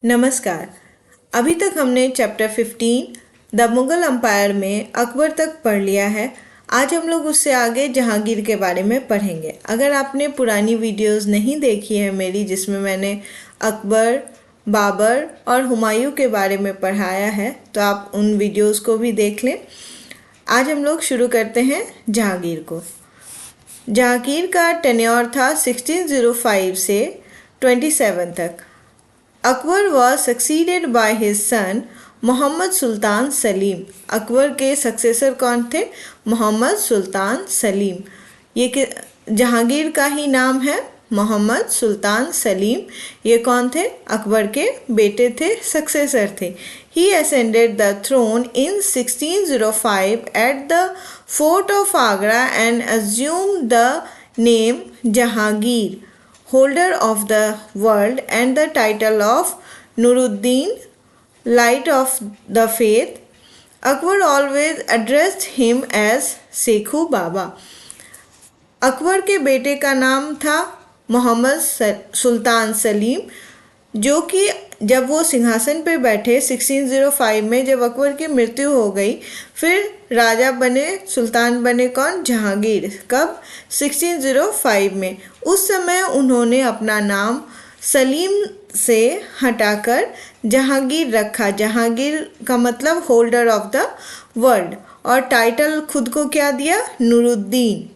नमस्कार। अभी तक हमने चैप्टर 15 द मुगल एम्पायर में अकबर तक पढ़ लिया है। आज हम लोग उससे आगे जहांगीर के बारे में पढ़ेंगे। अगर आपने पुरानी वीडियोस नहीं देखी है मेरी, जिसमें मैंने अकबर, बाबर और हुमायूं के बारे में पढ़ाया है, तो आप उन वीडियोस को भी देख लें। आज हम लोग शुरू करते हैं जहांगीर को। जहांगीर का टेन्योर था 1605 से 27 तक। Akbar was succeeded by his son Mohammad सुल्तान सलीम। अकबर के सक्सेसर कौन थे? मोहम्मद सुल्तान सलीम। ये जहांगीर का ही नाम है, मोहम्मद सुल्तान सलीम। ये कौन थे? अकबर के बेटे थे, सक्सेसर थे। He ascended the throne in 1605 at the fort of Agra and assumed the name Jahangir, holder of the world, and the title of Nuruddin, light of the faith. Akbar always addressed him as Sekhu Baba. Akbar के बेटे का नाम था मोहम्मद सुल्तान सलीम, जो कि जब वो सिंहासन पे बैठे 1605 में, जब अकबर की मृत्यु हो गई, फिर राजा बने, सुल्तान बने कौन? जहांगीर। कब? 1605 में। उस समय उन्होंने अपना नाम सलीम से हटाकर जहांगीर रखा। जहांगीर का मतलब होल्डर ऑफ द वर्ल्ड, और टाइटल खुद को क्या दिया? Nooruddin,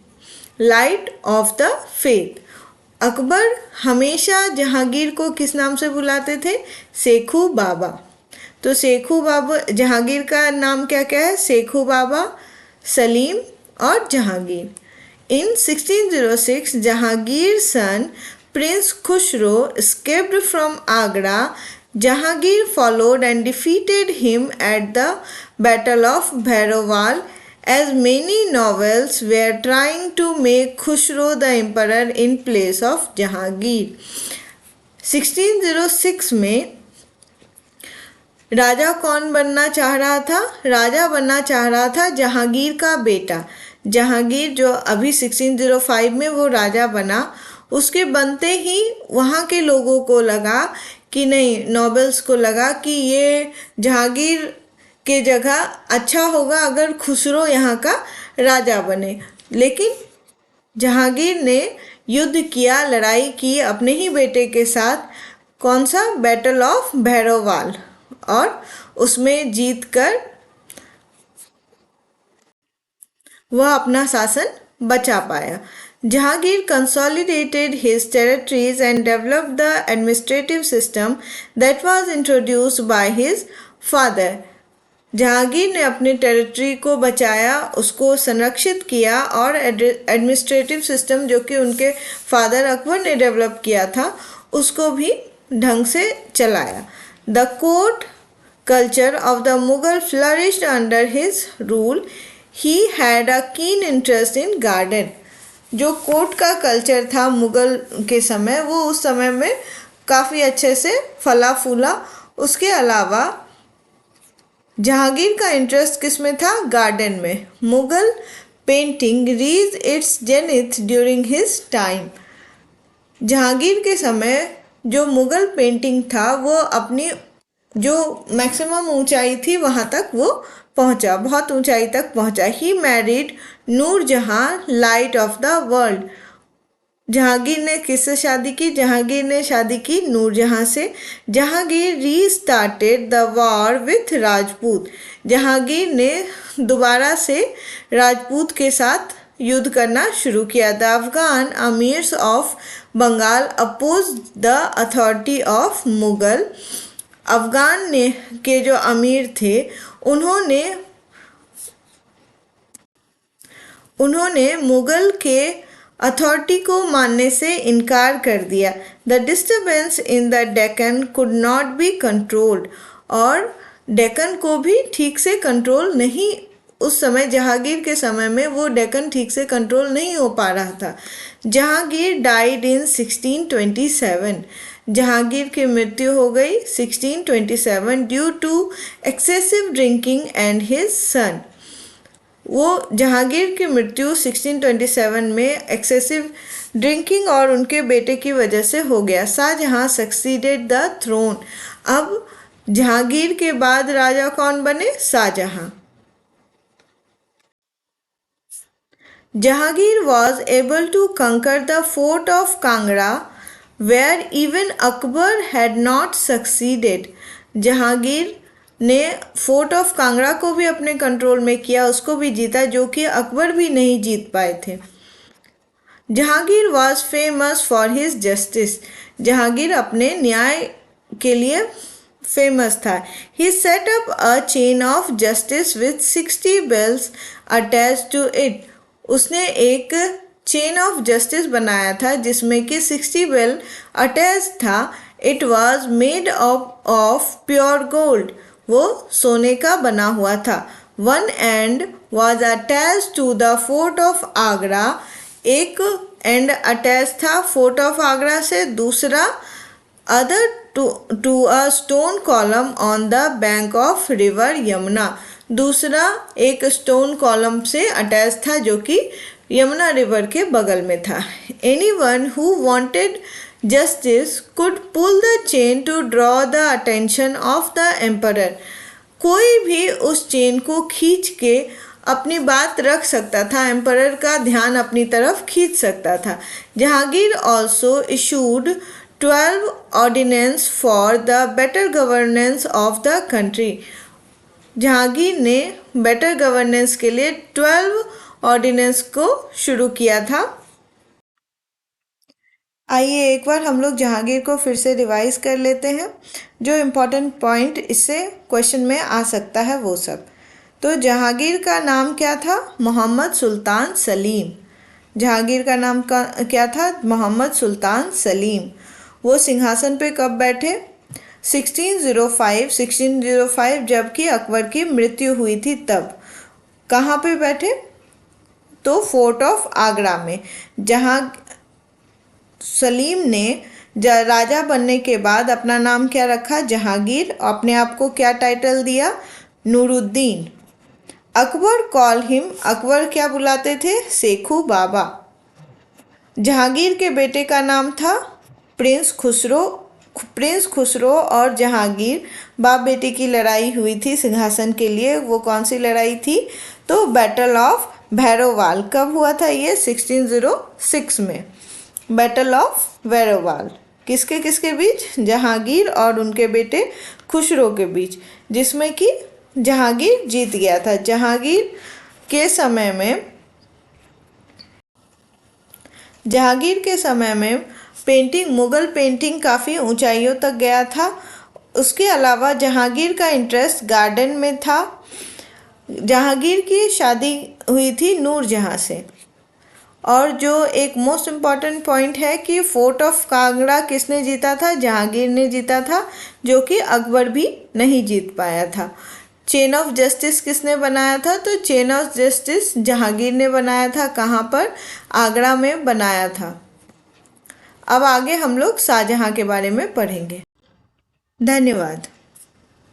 light of the faith. Akbar हमेशा जहांगीर को किस नाम से बुलाते थे? सेखू बाबा। तो सेखू बाबा, जहांगीर का नाम क्या क्या है? सेखू बाबा, सलीम और Jahangir. In 1606 Jahangir son prince Khusrau escaped from Agra. Jahangir followed and defeated him at the Battle of Bhairoval, as many novels were trying to make Khusro the emperor in place of Jahangir. 1606 में राजा कौन बनना चाह रहा था? राजा बनना चाह रहा था जहांगीर का बेटा। जहांगीर जो अभी 1605 में वो राजा बना, उसके बनते ही वहाँ के लोगों को लगा कि नहीं, नॉबल्स को लगा कि ये जहांगीर के जगह अच्छा होगा अगर खुसरो यहाँ का राजा बने। लेकिन जहांगीर ने युद्ध किया, लड़ाई की अपने ही बेटे के साथ। कौन सा? बैटल ऑफ भैरववाल, और उसमें जीतकर वह अपना शासन बचा पाया। Jahangir consolidated his territories and developed the administrative system that was introduced by his father. Jahangir ने अपने टेरिटरी को बचाया, उसको संरक्षित किया, और एडमिनिस्ट्रेटिव सिस्टम जो कि उनके फादर अकबर ने डेवलप किया था, उसको भी ढंग से चलाया। The court culture of the Mughal flourished under his rule. He had a keen interest in garden. जो कोर्ट का कल्चर था मुगल के समय, वो उस समय में काफ़ी अच्छे से फला फूला। उसके अलावा जहांगीर का इंटरेस्ट किस में था? गार्डन में। Mughal painting reach its zenith during his time. Jahangir के समय जो मुगल पेंटिंग था, वो अपनी जो मैक्सिमम ऊंचाई थी वहाँ तक वो पहुँचा, बहुत ऊंचाई तक पहुँचा। He married Nurjahan, light of the world. Jahangir ने किससे शादी की? जहांगीर ने शादी की नूरजहां से। Jahangir restarted the war with Rajput. Jahangir ने दोबारा से राजपूत के साथ युद्ध करना शुरू किया। The Afghan amirs of Bengal oppose the authority of Mughal. Afghan ने के जो अमीर थे, उन्होंने मुगल के अथॉरिटी को मानने से इनकार कर दिया। The disturbance in the Deccan could not be controlled. और डेक्कन को भी ठीक से कंट्रोल नहीं, उस समय जहांगीर के समय में वो डेक्कन ठीक से कंट्रोल नहीं हो पा रहा था। Jahangir died in 1627. जहांगीर की मृत्यु हो गई 1627 due to excessive drinking and his son. वो जहांगीर की मृत्यु 1627 में एक्सेसिव ड्रिंकिंग और उनके बेटे की वजह से हो गया। Shahjahan succeeded the throne. अब जहांगीर के बाद राजा कौन बने? Shahjahan. Jahangir was able to conquer the fort of Kangra, where even Akbar had not succeeded. Jahangir ने फोर्ट ऑफ कांगड़ा को भी अपने कंट्रोल में किया, उसको भी जीता, जो कि अकबर भी नहीं जीत पाए थे। Jahangir was famous for his justice. Jahangir अपने न्याय के लिए फेमस था। He set up a chain of justice with 60 bells attach to it. उसने एक चेन ऑफ जस्टिस बनाया था जिसमें कि 60 बेल अटैच था। It was made of pure gold. वो सोने का बना हुआ था। One end was attach to the fort of Agra. एक एंड अटैच था फोर्ट ऑफ आगरा से, दूसरा other to a stone column on the bank of river Yamuna. दूसरा एक स्टोन कॉलम से अटैच था जो कि यमुना रिवर के बगल में था। Anyone who wanted justice could pull the chain to draw the attention of the emperor. कोई भी उस चेन को खींच के अपनी बात रख सकता था, एम्परर का ध्यान अपनी तरफ खींच सकता था। Jahangir also issued 12 ordinance for the better governance of the country. Jahangir ने बेटर गवर्नेंस के लिए 12 ऑर्डिनेंस को शुरू किया था। आइए एक बार हम लोग जहांगीर को फिर से रिवाइज कर लेते हैं, जो इम्पोर्टेंट पॉइंट इससे क्वेश्चन में आ सकता है वो सब। तो जहांगीर का नाम क्या था? मोहम्मद सुल्तान सलीम। जहांगीर का नाम क्या था? मोहम्मद सुल्तान सलीम। वो सिंहासन पे कब बैठे? 1605 जबकि अकबर की मृत्यु हुई थी तब। कहाँ पे बैठे? तो फोर्ट ऑफ आगरा में। जहाँ सलीम ने राजा बनने के बाद अपना नाम क्या रखा? जहांगीर। अपने आप को क्या टाइटल दिया? नूरुद्दीन। अकबर कॉल हिम, अकबर क्या बुलाते थे? सेखू बाबा। जहांगीर के बेटे का नाम था प्रिंस खुसरो और जहांगीर बाप बेटे की लड़ाई हुई थी सिंहासन के लिए। वो कौन सी लड़ाई थी? तो बैटल ऑफ भैरोवाल। कब हुआ था ये? 1606 में। बैटल ऑफ भैरोवाल किसके किसके बीच? जहांगीर और उनके बेटे खुसरो के बीच, जिसमें कि जहांगीर जीत गया था। जहांगीर के समय में मुगल पेंटिंग काफ़ी ऊंचाइयों तक गया था। उसके अलावा जहांगीर का इंटरेस्ट गार्डन में था। जहांगीर की शादी हुई थी नूरजहां से। और जो एक मोस्ट इम्पॉर्टेंट पॉइंट है कि फोर्ट ऑफ कांगड़ा किसने जीता था? जहांगीर ने जीता था, जो कि अकबर भी नहीं जीत पाया था। चेन ऑफ जस्टिस किसने बनाया था? तो चेन ऑफ जस्टिस जहांगीर ने बनाया था। कहाँ पर? आगरा में बनाया था। अब आगे हम लोग शाहजहां के बारे में पढ़ेंगे। धन्यवाद।